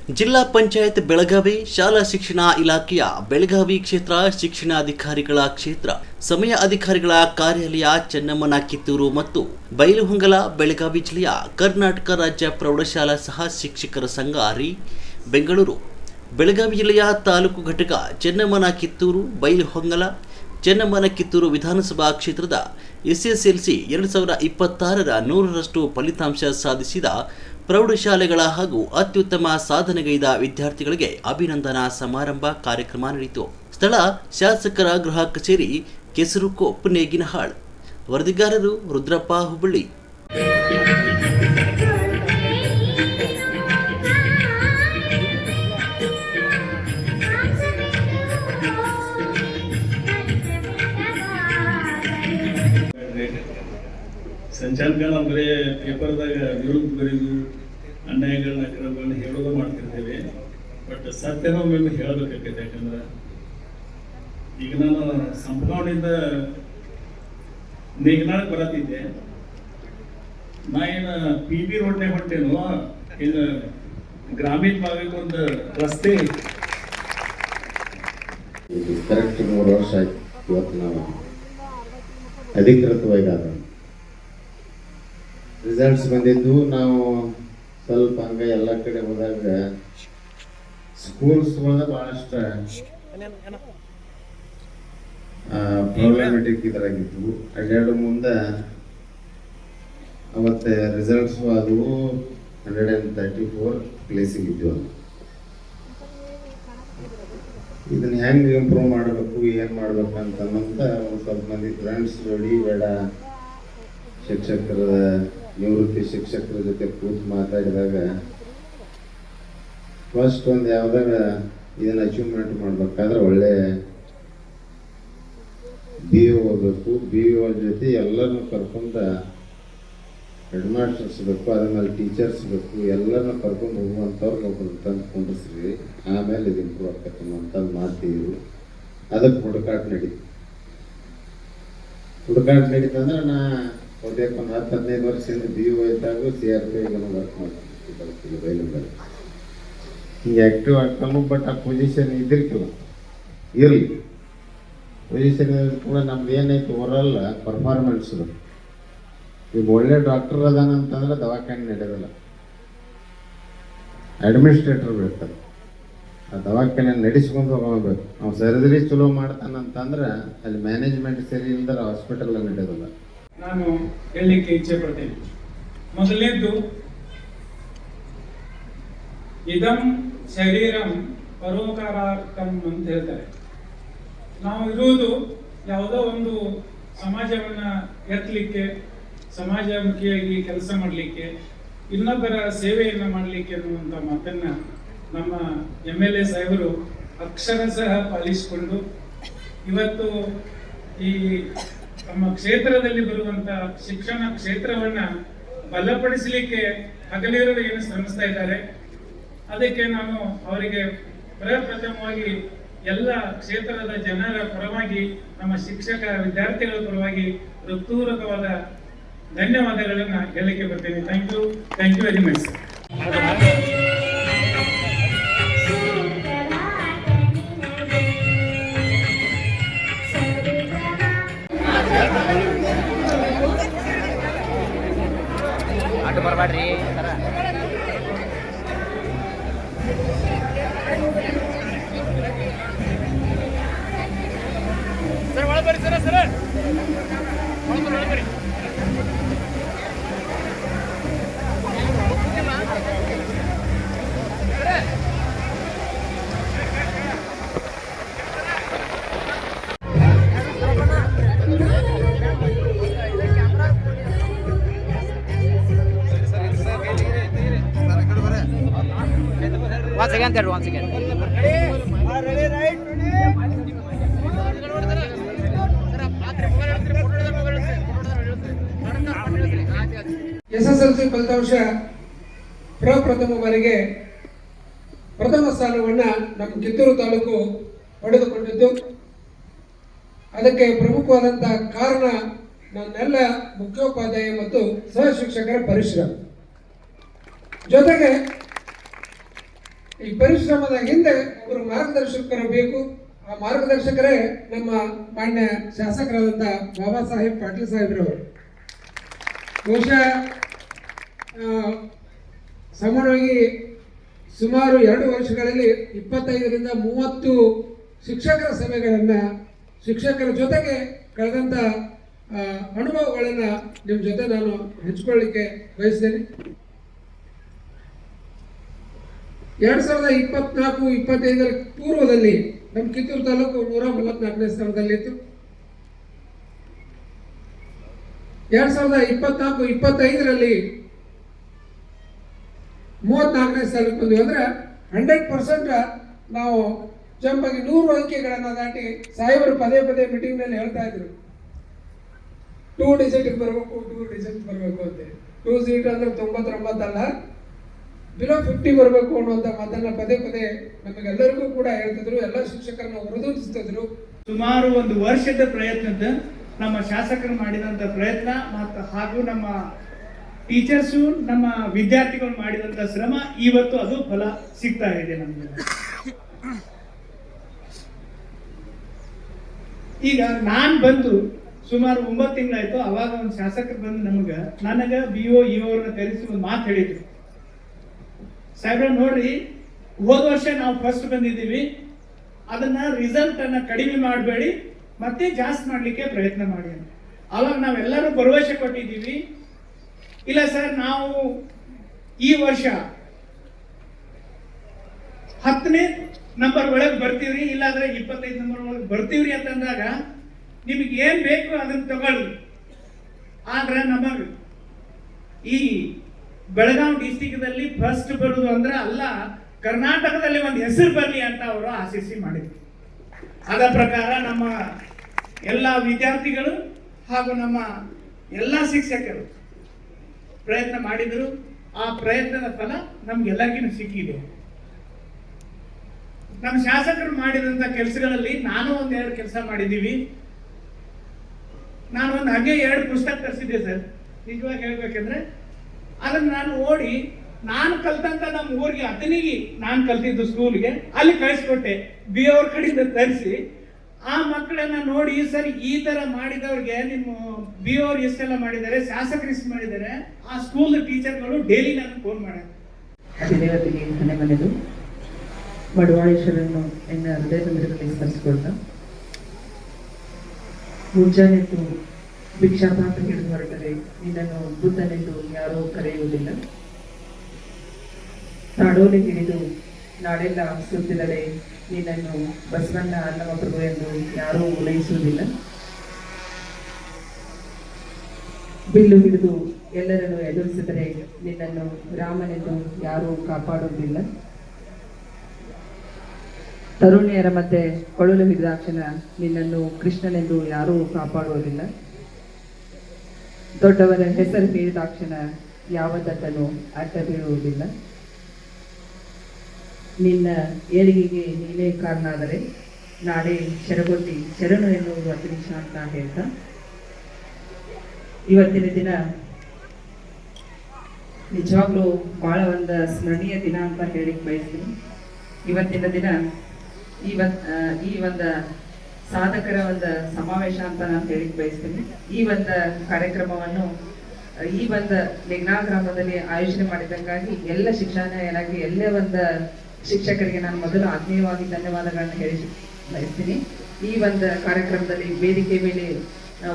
ಜಿಲ್ಲಾ ಪಂಚಾಯತ್ ಬೆಳಗಾವಿ ಶಾಲಾ ಶಿಕ್ಷಣ ಇಲಾಖೆಯ ಬೆಳಗಾವಿ ಕ್ಷೇತ್ರ ಶಿಕ್ಷಣಾಧಿಕಾರಿಗಳ ಕ್ಷೇತ್ರ ಸಮಯ ಅಧಿಕಾರಿಗಳ ಕಾರ್ಯಾಲಯ ಚೆನ್ನಮ್ಮನ ಕಿತ್ತೂರು ಮತ್ತು ಬೈಲಹೊಂಗಲ ಬೆಳಗಾವಿ ಜಿಲ್ಲೆಯ ಕರ್ನಾಟಕ ರಾಜ್ಯ ಪ್ರೌಢಶಾಲಾ ಸಹ ಶಿಕ್ಷಕರ ಸಂಘ ಬೆಂಗಳೂರು ಬೆಳಗಾವಿ ಜಿಲ್ಲೆಯ ತಾಲೂಕು ಘಟಕ ಚೆನ್ನಮ್ಮನ ಕಿತ್ತೂರು ಬೈಲಹೊಂಗಲ ಚೆನ್ನಮ್ಮನ ಕಿತ್ತೂರು ವಿಧಾನಸಭಾ ಕ್ಷೇತ್ರದ ಎಸ್ಎಸ್ಎಲ್ಸಿ 2026ರ 100ರಷ್ಟು ಫಲಿತಾಂಶ ಸಾಧಿಸಿದ ಪ್ರೌಢಶಾಲೆಗಳ ಹಾಗೂ ಅತ್ಯುತ್ತಮ ಸಾಧನೆಗೈದ ವಿದ್ಯಾರ್ಥಿಗಳಿಗೆ ಅಭಿನಂದನಾ ಸಮಾರಂಭ ಕಾರ್ಯಕ್ರಮ ನಡೆಯಿತು. ಸ್ಥಳ ಶಾಸಕರ ಗೃಹ ಕಚೇರಿ ಕೆಸರುಕೋಪ್ ನೇಗಿನಹಾಳ್. ವರದಿಗಾರರು ರುದ್ರಪ್ಪ ಹುಬ್ಬಳ್ಳಿ. ಸಂಚಾಲಕರು ಬರೀ ಪೇಪರ್ದಾಗ ವಿರುದ್ಧ ಬರೆದು ಅನ್ಯಾಯಗಳನ್ನ ಅಕ್ರಮಗಳನ್ನ ಹೇಳೋದು ಮಾಡ್ತಿರ್ತೇವೆ. ಬಟ್ ಸತ್ಯನ ಒಮ್ಮೆ ಹೇಳಬೇಕಾಗೈತೆ. ಯಾಕಂದ್ರೆ ಈಗ ನಾನು ಸಂಪಗಾವಣೆಯಿಂದ ನೇಗಿನಾಳಕ್ಕೆ ಬರತ್ತಿದ್ದೆ. ನಾ ಏನು PB ರೋಡ್ನಾಗ ಹೊಂಟೇನೋ, ಏನು ಗ್ರಾಮೀಣ ಭಾಗಕ್ಕೆ ಒಂದು ರಸ್ತೆ ಕರೆಕ್ಟ್ 3 ವರ್ಷ ಆಯ್ತು. ಇವತ್ತು ನಾವು ಅಧಿಕೃತವಾಗಿ ಆದ ರಿಸಲ್ಟ್ಸ್ ಬಂದಿದ್ದು. ನಾವು ಸ್ವಲ್ಪ ಹಂಗೆ ಎಲ್ಲ ಕಡೆ ಹೋದಾಗ ಸ್ಕೂಲ್ಸ್ಗಳನ್ನ ಭಾಳಷ್ಟು ಪ್ರಾಬ್ಲಮೆಟಿಕ್ ಇದ್ರಾಗಿದ್ವು. ಅಡ್ಡಾಡು ಮುಂದೆ ಅವತ್ತು ರಿಸಲ್ಟ್ಸ್ ಅದು 134 ಪ್ಲೇಸಿಗೆ ಇದ್ವು. ಇದನ್ನ ಹೆಂಗೆ ಇಂಪ್ರೂವ್ ಮಾಡಬೇಕು, ಏನು ಮಾಡ್ಬೇಕು ಅಂತಂತ ಒಂದು ಸ್ವಲ್ಪ ಮಂದಿ ಫ್ರೆಂಡ್ಸ್ ಜೋಡಿ ಬೇಡ ಶಿಕ್ಷಕರ ನಿವೃತ್ತಿ ಶಿಕ್ಷಕರ ಜೊತೆ ಕೂತು ಮಾತಾಡಿದಾಗ ಫಸ್ಟ್ ಒಂದು ಯಾವ್ದಾಗ ಇದನ್ನ ಅಚೀವ್ಮೆಂಟ್ ಮಾಡ್ಬೇಕಾದ್ರೆ ಒಳ್ಳೆ BO ಹೋಗ್ಬೇಕು. BO ಜೊತೆ ಎಲ್ಲರನ್ನು ಕರ್ಕೊಂಡು ಹೆಡ್ ಮಾಸ್ಟರ್ಸ್ ಬೇಕು, ಅದ್ಮೇಲೆ ಟೀಚರ್ಸ್ ಬೇಕು, ಎಲ್ಲರನ್ನು ಕರ್ಕೊಂಡು ಹೋಗುವಂಥವ್ರಿಗೆ ಒಬ್ಬರು ತಂದು ಕುಂಡಿಸ್ರಿ. ಆಮೇಲೆ ಇದು ಇಂಪ್ರೂವ್ ಆಗ್ತಕ್ಕಂಥ ಅಂತಂದು ಮಾಡ್ತೀವಿ. ಅದಕ್ಕೆ ಹುಡುಕಾಟ ನಡೀತಂದ್ರೆ ನಾ ಒಳ್ಳೆಯಕ್ಕೆ ಒಂದು 10-15 ವರ್ಷದಿಂದ BO ಇದ್ದಾಗ CRP ವರ್ಕ್ ಮಾಡ್ತೀವಿ ಬೈಲಂಬಲ್ಲಿ. ಹಿಂಗೆ ಆ್ಯಕ್ಟಿವ್ ಆಗ್ತಾನು. ಬಟ್ ಆ ಪೊಸಿಷನ್ ಇರಲಿ ಪೊಸಿಷನ್ ಕೂಡ ನಮ್ದು ಏನೈತೆ ಓವರಾಲ್ ಪರ್ಫಾರ್ಮೆನ್ಸ್. ಈಗ ಒಳ್ಳೆ ಡಾಕ್ಟರ್ ಅದಾನಂತಂದ್ರೆ ದವಾಖಾನೆ ನಡೆಯೋದಿಲ್ಲ, ಅಡ್ಮಿನಿಸ್ಟ್ರೇಟರ್ ಬೇಕಾರೆ ಆ ದವಾಖಾನೆ ನಡೆಸ್ಕೊಂಡು ಹೋಗಬೇಕು. ನಾವು ಸರ್ಜರಿ ಚಲೋ ಮಾಡ್ತಾನಂತಂದ್ರೆ ಅಲ್ಲಿ ಮ್ಯಾನೇಜ್ಮೆಂಟ್ ಸರಿ ಇಲ್ದ್ರೆ ಹಾಸ್ಪಿಟಲ್ ನಡೆಯೋದಿಲ್ಲ. ನಾನು ಹೇಳಲಿಕ್ಕೆ ಇಚ್ಛೆ ಪಡ್ತೇನೆ. ಮೊದಲನೇದ್ದು, ಇದಂ ಶರೀರಂ ಪರೋಪಕಾರಾರ್ಥಂ ಅಂತ ಹೇಳ್ತಾರೆ. ನಾವು ಇರುವುದು ಯಾವುದೋ ಒಂದು ಸಮಾಜವನ್ನ ಎತ್ತಲಿಕ್ಕೆ, ಸಮಾಜಮುಖಿಯಾಗಿ ಕೆಲಸ ಮಾಡಲಿಕ್ಕೆ, ಇನ್ನೊಬ್ಬರ ಸೇವೆಯನ್ನು ಮಾಡಲಿಕ್ಕೆ ಅನ್ನುವಂಥ ಮಾತನ್ನ ನಮ್ಮ MLA ಸಾಹೇಬರು ಅಕ್ಷರಶಃ ಪಾಲಿಸಿಕೊಂಡು ಇವತ್ತು ಈ ನಮ್ಮ ಕ್ಷೇತ್ರದಲ್ಲಿ ಬರುವಂತ ಶಿಕ್ಷಣ ಕ್ಷೇತ್ರವನ್ನ ಬಲಪಡಿಸಲಿಕ್ಕೆ ಹಗಲಿರುಳು ಏನು ಶ್ರಮಿಸ್ತಾ ಇದ್ದಾರೆ. ಅದಕ್ಕೆ ನಾನು ಅವರಿಗೆ ಪ್ರಪ್ರಥಮವಾಗಿ ಎಲ್ಲ ಕ್ಷೇತ್ರದ ಜನರ ಪರವಾಗಿ, ನಮ್ಮ ಶಿಕ್ಷಕ ವಿದ್ಯಾರ್ಥಿಗಳ ಪರವಾಗಿ ಹೃತ್ಪೂರ್ವಕವಾದ ಧನ್ಯವಾದಗಳನ್ನ ಹೇಳಲಿಕ್ಕೆ ಬರ್ತೇನೆ. Thank you very much. ಆಟ ಬರಬೇಡ್ರಿ. ಸರ್ ಒಳ ಬರ್ರಿ, ಸರ ಒಳ ಬರ್ರಿ. Once again. SSLC ಫಲಿತಾಂಶ ಪ್ರಪ್ರಥಮ ಬಾರಿಗೆ ಪ್ರಥಮ ಸ್ಥಾನವನ್ನು ನಮ್ಮ ಕಿತ್ತೂರು ತಾಲೂಕು ಪಡೆದುಕೊಂಡಿದ್ದು, ಅದಕ್ಕೆ ಪ್ರಮುಖವಾದಂಥ ಕಾರಣ ನನ್ನೆಲ್ಲ ಮುಖ್ಯೋಪಾಧ್ಯಾಯ ಮತ್ತು ಸಹ ಶಿಕ್ಷಕರ ಪರಿಶ್ರಮ. ಜೊತೆಗೆ ಈ ಪರಿಶ್ರಮದ ಹಿಂದೆ ಒಬ್ಬರು ಮಾರ್ಗದರ್ಶಕರು ಬೇಕು. ಆ ಮಾರ್ಗದರ್ಶಕರೇ ನಮ್ಮ ಮಾನ್ಯ ಶಾಸಕರಾದಂಥ ಬಾಬಾ ಸಾಹೇಬ್ ಪಾಟೀಲ್ ಸಾಹೇಬ್ರವರು. ಬಹುಶಃ ಸಾಮಾನ್ಯವಾಗಿ ಸುಮಾರು 2 ವರ್ಷಗಳಲ್ಲಿ 25ರಿಂದ 30 ಶಿಕ್ಷಕರ ಸಭೆಗಳನ್ನು, ಶಿಕ್ಷಕರ ಜೊತೆಗೆ ಕಳೆದಂಥ ಅನುಭವಗಳನ್ನು ನಿಮ್ಮ ಜೊತೆ ನಾನು ಹಂಚಿಕೊಳ್ಳಿಕ್ಕೆ ಬಯಸ್ತೇನೆ. 2024-25 ಪೂರ್ವದಲ್ಲಿ ನಮ್ಮ ಕಿತ್ತೂರು ತಾಲೂಕು 134ನೇ ಸ್ಥಾನದಲ್ಲಿತ್ತು. 2024-25ರಲ್ಲಿ 34ನೇ ಸ್ಥಾನಕ್ಕೆ ಬಂದ್ವಿ. ಅಂದರೆ 100% ನಾವು ಜಂಪ್ ಆಗಿ 100 ಅಂಕೆಗಳನ್ನು ದಾಟಿ ಸಾಹೇಬರು ಪದೇ ಪದೇ ಮೀಟಿಂಗ್ನಲ್ಲಿ ಹೇಳ್ತಾ ಇದ್ರು 2 ಡಿಜಿಟ್ಗೆ ಬರಬೇಕು, 2 ಡಿಜಿಟ್ ಬರಬೇಕು ಅಂತ. 2 ಸೀಟ್ ಅಂದರೆ 99 ಅಲ್ಲ, ಬಿಲೋ 50 ಬರಬೇಕು ಅನ್ನುವಂಥ ಮಾತನ್ನ ಪದೇ ಪದೇ ನಮಗೆಲ್ಲರಿಗೂ ಕೂಡ ಹೇಳ್ತಿದ್ರು. ಎಲ್ಲ ಶಿಕ್ಷಕರನ್ನ ಹೊರದೂಡಿಸ್ತಿದ್ರು. ಸುಮಾರು 1 ವರ್ಷದ ಪ್ರಯತ್ನದ ನಮ್ಮ ಶಾಸಕರು ಮಾಡಿದಂಥ ಪ್ರಯತ್ನ ಮತ್ತು ಹಾಗೂ ನಮ್ಮ ಟೀಚರ್ಸು, ನಮ್ಮ ವಿದ್ಯಾರ್ಥಿಗಳು ಮಾಡಿದಂಥ ಶ್ರಮ ಇವತ್ತು ಅದು ಫಲ ಸಿಗ್ತಾ ಇದೆ ನಮಗೆ. ಈಗ ನಾನು ಬಂದು ಸುಮಾರು 9 ತಿಂಗಳಾಯ್ತು. ಅವಾಗ ಒಂದು ಶಾಸಕರು ಬಂದು ನನಗೆ BO EO ಅವ್ರನ್ನ ಕರೆಸಿ ಒಂದು ಮಾತು ಹೇಳಿದ್ರು, ಸಾಹೇಬ್ರ ನೋಡ್ರಿ, ಹೋದ ವರ್ಷ ನಾವು ಫಸ್ಟ್ ಬಂದಿದ್ದೀವಿ, ಅದನ್ನ ರಿಸಲ್ಟ್ ಅನ್ನ ಕಡಿಮೆ ಮಾಡಬೇಡಿ, ಮತ್ತೆ ಜಾಸ್ತಿ ಮಾಡ್ಲಿಕ್ಕೆ ಪ್ರಯತ್ನ ಮಾಡಿ ಅಂತ. ಅವಾಗ ನಾವೆಲ್ಲರೂ ಭರವಸೆ ಕೊಟ್ಟಿದ್ದೀವಿ, ಇಲ್ಲ ಸರ್ ನಾವು ಈ ವರ್ಷ 10ನೇ ನಂಬರ್ ಒಳಗೆ ಬರ್ತೀವ್ರಿ, ಇಲ್ಲಾಂದ್ರೆ 25 ನಂಬರ್ ಒಳಗೆ ಬರ್ತೀವ್ರಿ ಅಂತಂದಾಗ ನಿಮಗೆ ಏನ್ ಬೇಕು ಅದನ್ನ ತಗೊಳ್ಳಿ. ಆದ್ರೆ ನಮಗೆ ಈ ಬೆಳಗಾವಿ ಡಿಸ್ಟಿಕ್ದಲ್ಲಿ ಫಸ್ಟ್ ಬರುವುದು ಅಂದ್ರೆ ಅಲ್ಲ, ಕರ್ನಾಟಕದಲ್ಲಿ ಒಂದು ಹೆಸರು ಬರಲಿ ಅಂತ ಅವರು ಆಶಿಸಿ ಮಾಡಿದ್ರು. ಅದ ಪ್ರಕಾರ ನಮ್ಮ ಎಲ್ಲ ವಿದ್ಯಾರ್ಥಿಗಳು ಹಾಗೂ ನಮ್ಮ ಎಲ್ಲ ಶಿಕ್ಷಕರು ಪ್ರಯತ್ನ ಮಾಡಿದರು. ಆ ಪ್ರಯತ್ನದ ಫಲ ನಮ್ಗೆಲ್ಲರಿಗೂ ಸಿಕ್ಕಿದೆ. ನಮ್ಮ ಶಾಸಕರು ಮಾಡಿದಂಥ ಕೆಲಸಗಳಲ್ಲಿ ನಾನು 1-2 ಕೆಲಸ ಮಾಡಿದ್ದೀವಿ. ನಾನು ಒಂದು ಹಾಗೆ 2 ಪುಸ್ತಕ ತರಿಸಿದ್ದೆ ಸರ್. ನಿಜವಾಗಿ ಹೇಳ್ಬೇಕಂದ್ರೆ ಅದನ್ನ ನಾನು ಓಡಿ, ನಾನು ಕಲ್ತಂತ ನಮ್ಮ ಊರಿಗೆ ಅತನಿಗೆ ನಾನು ಕಲ್ತಿದ್ದು ಸ್ಕೂಲ್ಗೆ ಅಲ್ಲಿ ಕಳಿಸ್ಕೊಟ್ಟೆ. BO ಅವ್ರ ಕಡೆಯಿಂದ ತರಿಸಿ ಆ ಮಕ್ಕಳನ್ನ ನೋಡಿ, ಸರ್ ಈ ತರ ಮಾಡಿದವ್ರಿಗೆ ನಿಮ್ಮ BO ಅವ್ರು ಎಷ್ಟೆಲ್ಲ ಮಾಡಿದ್ದಾರೆ, ಶಾಸಕರು ಎಷ್ಟು ಮಾಡಿದ್ದಾರೆ, ಆ ಸ್ಕೂಲ್ ಟೀಚರ್ಗಳು ಡೈಲಿ ನಾನು ಫೋನ್ ಮಾಡ್ಯಾರ. ಅತಿದೇವತೆಗೆ ಮನೆ ಮನೆದು ಮಡವಾಳೇಶ್ವರನ್ನು ಎನ್ನ ಹೃದಯದಲ್ಲಿ ಸ್ಮರಿಸಿಕೊಳ್ತಾ, ಮುಂಜಾನೆದ್ದು ಭಿಕ್ಷಾಪಾತ್ರ ಹಿಡಿದು ಹೊರಟರೆ ನಿನ್ನನ್ನು ಬುದ್ಧನೆಂದು ಯಾರೂ ಕರೆಯುವುದಿಲ್ಲ. ನಾಡೋಲೆ ಹಿಡಿದು ನಾಡೆಲ್ಲ ಸುತ್ತಿದರೆ ನಿನ್ನನ್ನು ಬಸವಣ್ಣ ಅನ್ನವ ಪ್ರಭು ಎಂದು ಯಾರೂ ಉಲ್ಲಯಿಸುವುದಿಲ್ಲ. ಬಿಲ್ಲು ಹಿಡಿದು ಎಲ್ಲರನ್ನು ಎದುರಿಸಿದರೆ ನಿನ್ನನ್ನು ರಾಮನೆಂದು ಯಾರೂ ಕಾಪಾಡುವುದಿಲ್ಲ. ತರುಣಿಯರ ಮಧ್ಯೆ ಕೊಳಲು ಹಿಡಿದಾಕ್ಷಣ ನಿನ್ನನ್ನು ಕೃಷ್ಣನೆಂದು ಯಾರೂ ಕಾಪಾಡುವುದಿಲ್ಲ. ದೊಡ್ಡವರ ಹೆಸರು ಹೇಳಿದಾಕ್ಷಣ ಯಾವ ದಟ್ಟನು ಅಡ್ಡ ಬೀಳುವುದಿಲ್ಲ. ನಿನ್ನ ಏಳಿಗೆಗೆ ನೀನೇ ಕಾರಣ ಆದರೆ ನಾಳೆ ಶರಗೊಟ್ಟಿ ಶರಣು ಎನ್ನುವುದು ಅತಿ ಶಾಂತ ಹೇಳ್ತಾ, ಇವತ್ತಿನ ದಿನ ನಿಜವಾಗ್ಲೂ ಬಹಳ ಒಂದು ಸ್ಮರಣೀಯ ದಿನ ಅಂತ ಹೇಳಿಕ್ ಬಯಸ್ತೀನಿ. ಇವತ್ತಿನ ದಿನ ಈ ಒಂದು ಸಾಧಕರ ಒಂದು ಸಮಾವೇಶ ಅಂತ ನಾನು ಹೇಳಿಕ್ ಬಯಸ್ತೀನಿ. ಈ ಒಂದು ಕಾರ್ಯಕ್ರಮವನ್ನು ಈ ಒಂದು ಲಿಂಗನಾಳ ಗ್ರಾಮದಲ್ಲಿ ಆಯೋಜನೆ ಮಾಡಿದ್ದಕ್ಕಾಗಿ ಎಲ್ಲ ಶಿಕ್ಷಣ ಇಲಾಖೆ ಎಲ್ಲ ಒಂದು ಶಿಕ್ಷಕರಿಗೆ ನಾನು ಮೊದಲು ಆತ್ಮೀಯವಾಗಿ ಧನ್ಯವಾದಗಳನ್ನು ಹೇಳಿ ಬಯಸ್ತೀನಿ. ಈ ಒಂದು ಕಾರ್ಯಕ್ರಮದಲ್ಲಿ ವೇದಿಕೆ ಮೇಲೆ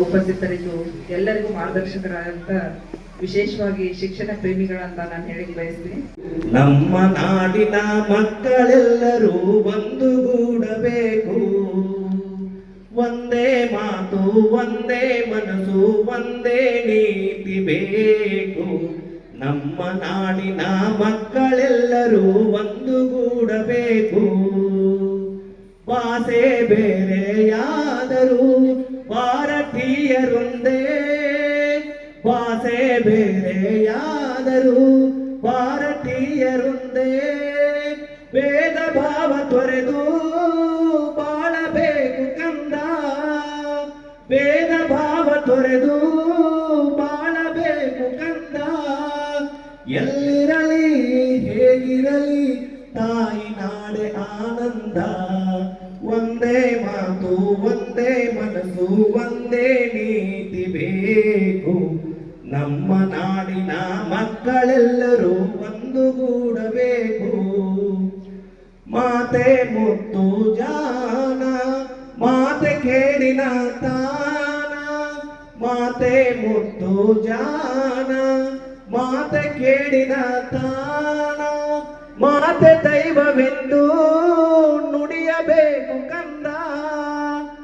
ಉಪಸ್ಥಿತರಿದ್ದು ಎಲ್ಲರಿಗೂ ಮಾರ್ಗದರ್ಶಕರಾದಂತ ವಿಶೇಷವಾಗಿ ಶಿಕ್ಷಣ ಪ್ರೇಮಿಗಳಂತ ನಾನು ಹೇಳಿಕ್ ಬಯಸ್ತೀನಿ. ನಮ್ಮ ನಾಡಿನ ಮಕ್ಕಳೆಲ್ಲರೂ ಒಂದುಗೂಡಬೇಕು, ಒಂದೇ ಮಾತು ಒಂದೇ ಮನಸ್ಸು ಒಂದೇ ನೀತಿ ಬೇಕು. ನಮ್ಮ ನಾಡಿನ ಮಕ್ಕಳೆಲ್ಲರೂ ಒಂದುಗೂಡಬೇಕು. ಭಾಷೆ ಬೇರೆಯಾದರೂ ಭಾರತೀಯರೊಂದೇ, ಭಾಷೆ ಬೇರೆಯಾದರೂ ಭಾರತೀಯರೊಂದೇ. ಭೇದ ಭಾವ ತೊರೆದು ಬಾಳಬೇಕು ಕಂದ, ಭೇದ ಭಾವ ತೊರೆದು ಬಾಳಬೇಕು ಕಂದ. ಎಲ್ಲಿರಲಿ ಹೇಗಿರಲಿ ತಾಯಿ ತಾಯಿನಾಡೆ ಆನಂದ. ಒಂದೇ ಮಾತು ಒಂದೇ ಮನಸ್ಸು ಒಂದೇ ನೀತಿ ಬೇಕು. ನಮ್ಮ ನಾಡಿನ ಮಕ್ಕಳೆಲ್ಲರೂ ಒಂದುಗೂಡಬೇಕು. ಮಾತೆ ಮುತ್ತು ಜಾನ ಮಾತೆ ಕೇಳಿನ ತಾನ. ಮಾತೆ ಮುತ್ತು ಜಾನ ಮಾತೆ ಕೇಳಿನ ತಾನ. ಮಾತೆ ದೈವವೆಂದು ನುಡಿಯಬೇಕು.